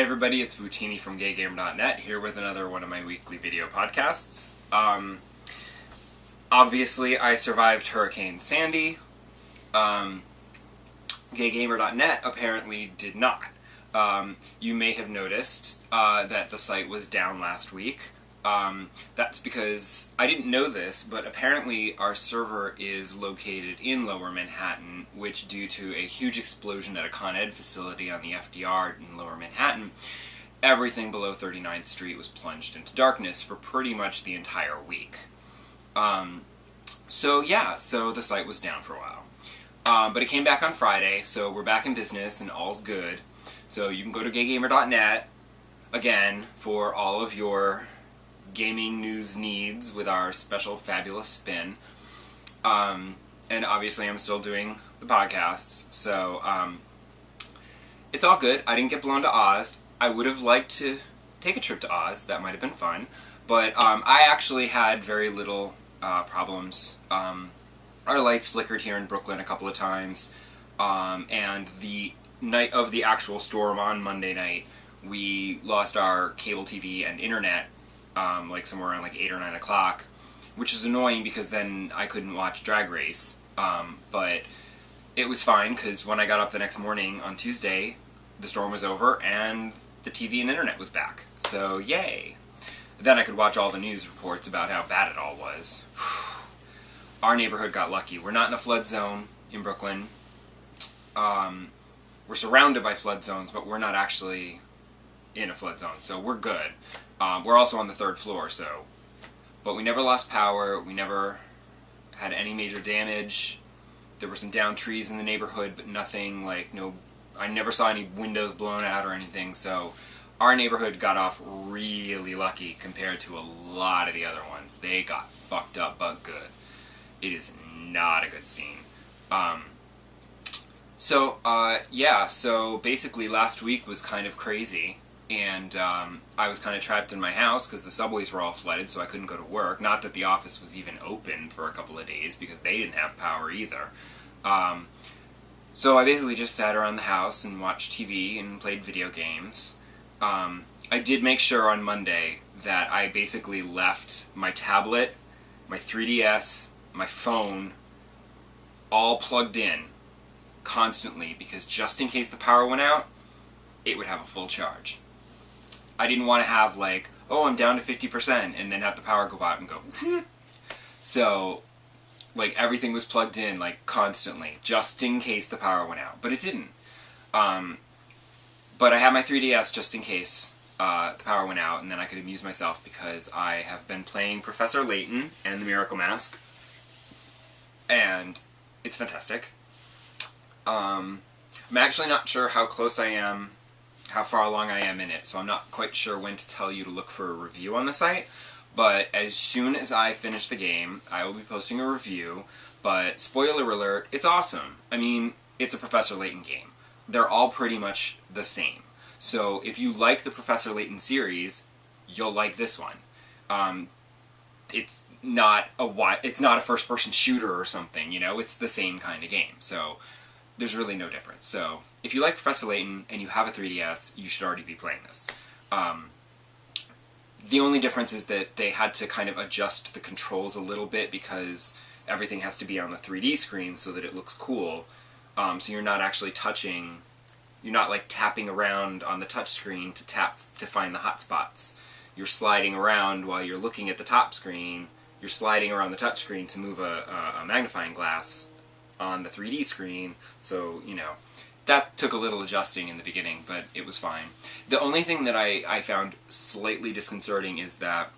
everybody, it's Wootini from GayGamer.net, here with another one of my weekly video podcasts. Obviously, I survived Hurricane Sandy. GayGamer.net apparently did not. You may have noticed that the site was down last week. That's because, I didn't know this, but apparently our server is located in Lower Manhattan, which due to a huge explosion at a Con Ed facility on the FDR in Lower Manhattan, everything below 39th Street was plunged into darkness for pretty much the entire week. So the site was down for a while. But it came back on Friday, so we're back in business and all's good. So you can go to GayGamer.net, again, for all of your gaming news needs with our special fabulous spin. And obviously I'm still doing the podcasts, so it's all good. I didn't get blown to Oz. I would have liked to take a trip to Oz. That might have been fun. But I actually had very little problems. Our lights flickered here in Brooklyn a couple of times, and the night of the actual storm on Monday night, we lost our cable TV and internet like somewhere around like 8 or 9 o'clock, which is annoying because then I couldn't watch Drag Race. But it was fine because when I got up the next morning on Tuesday, the storm was over and the TV and internet was back. So yay! Then I could watch all the news reports about how bad it all was. Our neighborhood got lucky. We're not in a flood zone in Brooklyn. We're surrounded by flood zones, but we're not actually in a flood zone, so we're good. We're also on the 3rd floor, but we never lost power, we never had any major damage. There were some downed trees in the neighborhood, but nothing like, I never saw any windows blown out or anything, so our neighborhood got off really lucky compared to a lot of the other ones. They got fucked up but good. It is not a good scene. So basically last week was kind of crazy. And I was kind of trapped in my house because the subways were all flooded, so I couldn't go to work. Not that the office was even open for a couple of days because they didn't have power either. So I basically just sat around the house and watched TV and played video games. I did make sure on Monday that I basically left my tablet, my 3DS, my phone, all plugged in constantly because just in case the power went out, it would have a full charge. I didn't want to have like, oh, I'm down to 50% and then have the power go out and go. So, like, everything was plugged in, like, constantly, just in case the power went out. But it didn't. But I had my 3DS just in case the power went out, and then I could amuse myself because I have been playing Professor Layton and the Miracle Mask. And it's fantastic. I'm actually not sure how close I am, how far along I am in it, so I'm not quite sure when to tell you to look for a review on the site, but as soon as I finish the game, I will be posting a review, but spoiler alert, it's awesome. I mean, it's a Professor Layton game. They're all pretty much the same. So if you like the Professor Layton series, you'll like this one. It's not a first-person shooter or something, it's the same kind of game, so there's really no difference. So, if you like Professor Layton and you have a 3DS, you should already be playing this. The only difference is that they had to kind of adjust the controls a little bit because everything has to be on the 3D screen so that it looks cool. So you're not actually you're not like tapping around on the touch screen to find the hotspots. You're sliding around while you're looking at the top screen. You're sliding around the touch screen to move a magnifying glass on the 3D screen, so, that took a little adjusting in the beginning, but it was fine. The only thing that I found slightly disconcerting is that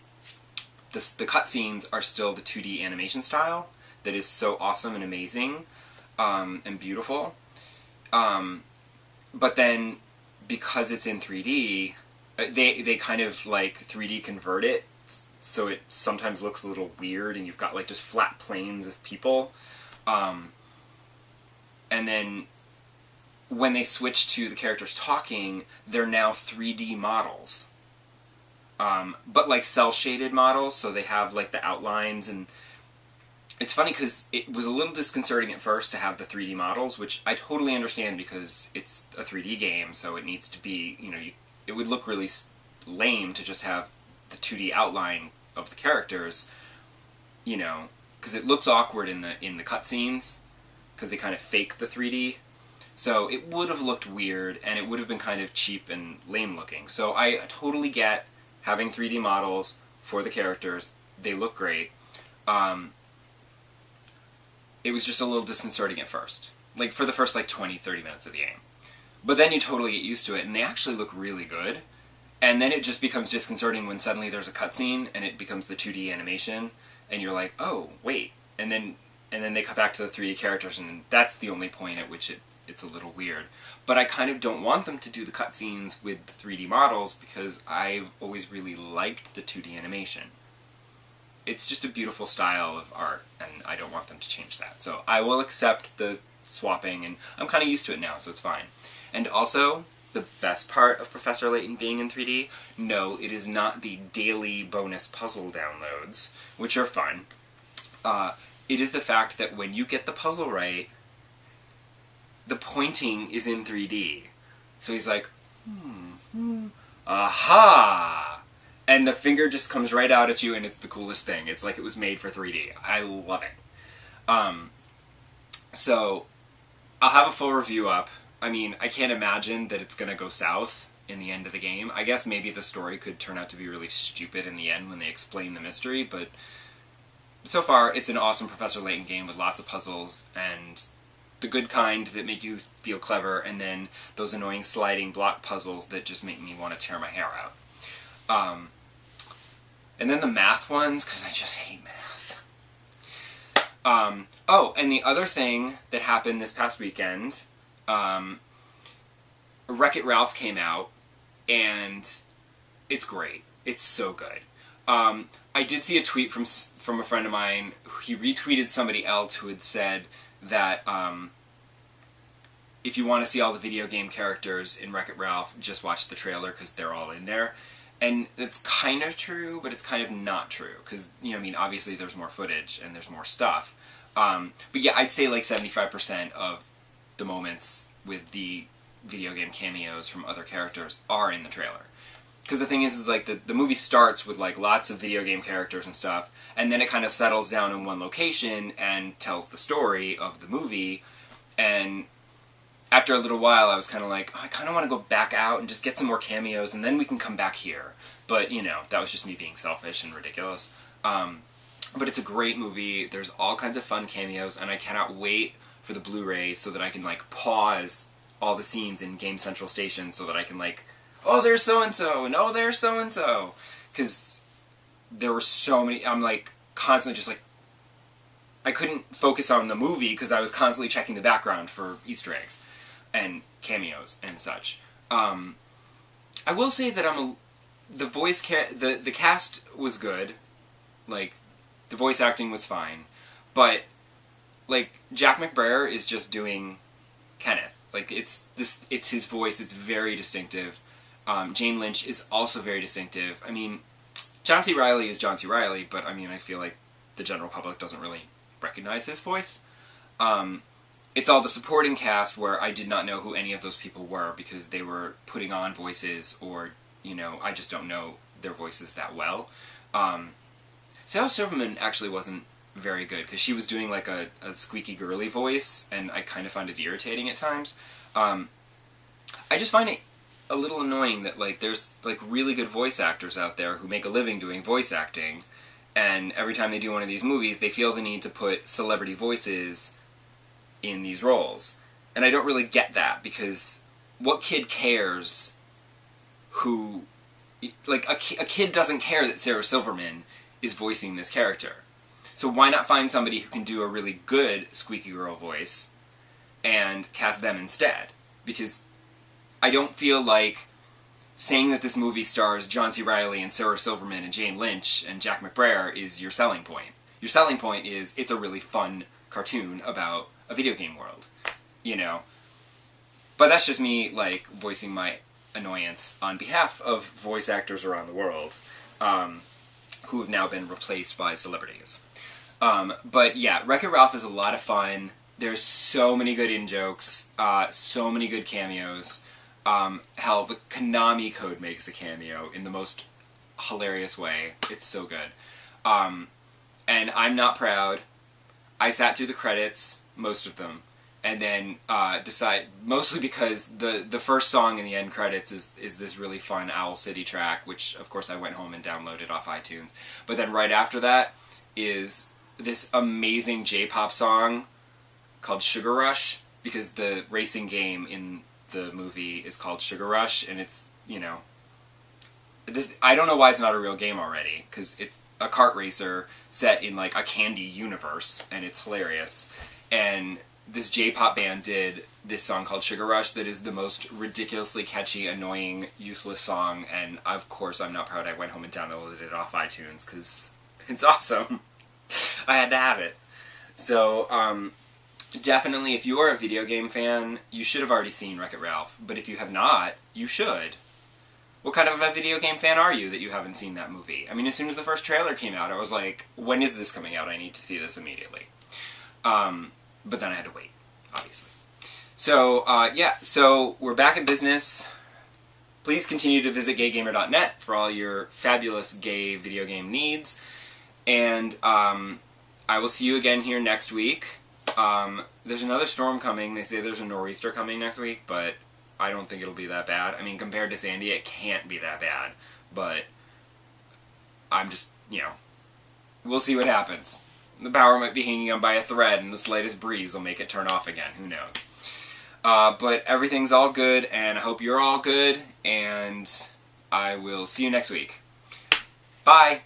the cutscenes are still the 2D animation style that is so awesome and amazing and beautiful. But then, because it's in 3D, they kind of, like, 3D convert it, so it sometimes looks a little weird, and you've got, like, just flat planes of people. And then, when they switch to the characters talking, they're now 3D models. But like cel-shaded models, so they have like the outlines, and it's funny because it was a little disconcerting at first to have the 3D models, which I totally understand because it's a 3D game, so it needs to be, it would look really lame to just have the 2D outline of the characters, you know, because it looks awkward in the cutscenes, because they kind of fake the 3D. So it would have looked weird, and it would have been kind of cheap and lame looking. So I totally get having 3D models for the characters. They look great. It was just a little disconcerting at first. Like, for the first, 20-30 minutes of the game. But then you totally get used to it, and they actually look really good. And then it just becomes disconcerting when suddenly there's a cutscene, and it becomes the 2D animation, and you're like, oh, wait. And then they cut back to the 3D characters, and that's the only point at which it's a little weird. But I kind of don't want them to do the cutscenes with the 3D models, because I've always really liked the 2D animation. It's just a beautiful style of art, and I don't want them to change that. So I will accept the swapping, and I'm kind of used to it now, so it's fine. And also, the best part of Professor Layton being in 3D, no, it is not the daily bonus puzzle downloads, which are fun. It is the fact that when you get the puzzle right, the pointing is in 3D. So he's like, aha! And the finger just comes right out at you, and it's the coolest thing. It's like it was made for 3D. I love it. So, I'll have a full review up. I mean, I can't imagine that it's going to go south in the end of the game. I guess maybe the story could turn out to be really stupid in the end when they explain the mystery, but so far, it's an awesome Professor Layton game with lots of puzzles, and the good kind that make you feel clever, and then those annoying sliding block puzzles that just make me want to tear my hair out. And then the math ones, because I just hate math. Oh, and the other thing that happened this past weekend, Wreck-It Ralph came out, and it's great. It's so good. I did see a tweet from a friend of mine. He retweeted somebody else who had said that if you want to see all the video game characters in Wreck-It Ralph, just watch the trailer because they're all in there. And it's kind of true, but it's kind of not true. Because, you know, I mean, obviously there's more footage and there's more stuff. But yeah, I'd say like 75% of the moments with the video game cameos from other characters are in the trailer. Because the thing is like, the movie starts with like lots of video game characters and stuff, and then it kind of settles down in one location and tells the story of the movie, and after a little while I was kind of like, oh, I kind of want to go back out and just get some more cameos, and then we can come back here. But, you know, that was just me being selfish and ridiculous. But it's a great movie, there's all kinds of fun cameos, and I cannot wait for the Blu-ray so that I can like pause all the scenes in Game Central Station so that I can like, oh, there's so-and-so, and oh, there's so-and-so. Because there were so many, I'm like, constantly just like, I couldn't focus on the movie because I was constantly checking the background for Easter eggs and cameos and such. I will say that the cast was good, like, the voice acting was fine, but, like, Jack McBrayer is just doing Kenneth. Like, it's his voice, it's very distinctive. Jane Lynch is also very distinctive. I mean, John C. Reilly is John C. Reilly, but I mean, I feel like the general public doesn't really recognize his voice. It's all the supporting cast where I did not know who any of those people were because they were putting on voices, or, you know, I just don't know their voices that well. Sarah Silverman actually wasn't very good because she was doing like a squeaky girly voice, and I kind of found it irritating at times. I just find it a little annoying that like there's like really good voice actors out there who make a living doing voice acting, and every time they do one of these movies they feel the need to put celebrity voices in these roles. And I don't really get that, because what kid cares who, like, a kid doesn't care that Sarah Silverman is voicing this character. So why not find somebody who can do a really good squeaky girl voice and cast them instead? Because I don't feel like saying that this movie stars John C. Reilly and Sarah Silverman and Jane Lynch and Jack McBrayer is your selling point. Your selling point is it's a really fun cartoon about a video game world, you know? But that's just me, like, voicing my annoyance on behalf of voice actors around the world, who have now been replaced by celebrities. But yeah, Wreck-It Ralph is a lot of fun. There's so many good in-jokes, so many good cameos. Hell, the Konami code makes a cameo in the most hilarious way. It's so good. And I'm not proud. I sat through the credits, most of them, and then mostly because the first song in the end credits is this really fun Owl City track, which of course I went home and downloaded off iTunes. But then right after that is this amazing J-pop song called Sugar Rush, because the racing game in the movie is called Sugar Rush, and it's, you know, I don't know why it's not a real game already, because it's a kart racer set in, like, a candy universe, and it's hilarious. And this J-pop band did this song called Sugar Rush that is the most ridiculously catchy, annoying, useless song, and of course I'm not proud I went home and downloaded it off iTunes, because it's awesome. I had to have it. So, definitely, if you are a video game fan, you should have already seen Wreck-It Ralph, but if you have not, you should. What kind of a video game fan are you that you haven't seen that movie? I mean, as soon as the first trailer came out, I was like, when is this coming out? I need to see this immediately. But then I had to wait, obviously. So, yeah, so we're back in business. Please continue to visit gaygamer.net for all your fabulous gay video game needs. And I will see you again here next week. There's another storm coming. They say there's a nor'easter coming next week, but I don't think it'll be that bad. I mean, compared to Sandy, it can't be that bad. But I'm just, you know, we'll see what happens. The power might be hanging on by a thread, and the slightest breeze will make it turn off again. Who knows? But everything's all good, and I hope you're all good, and I will see you next week. Bye!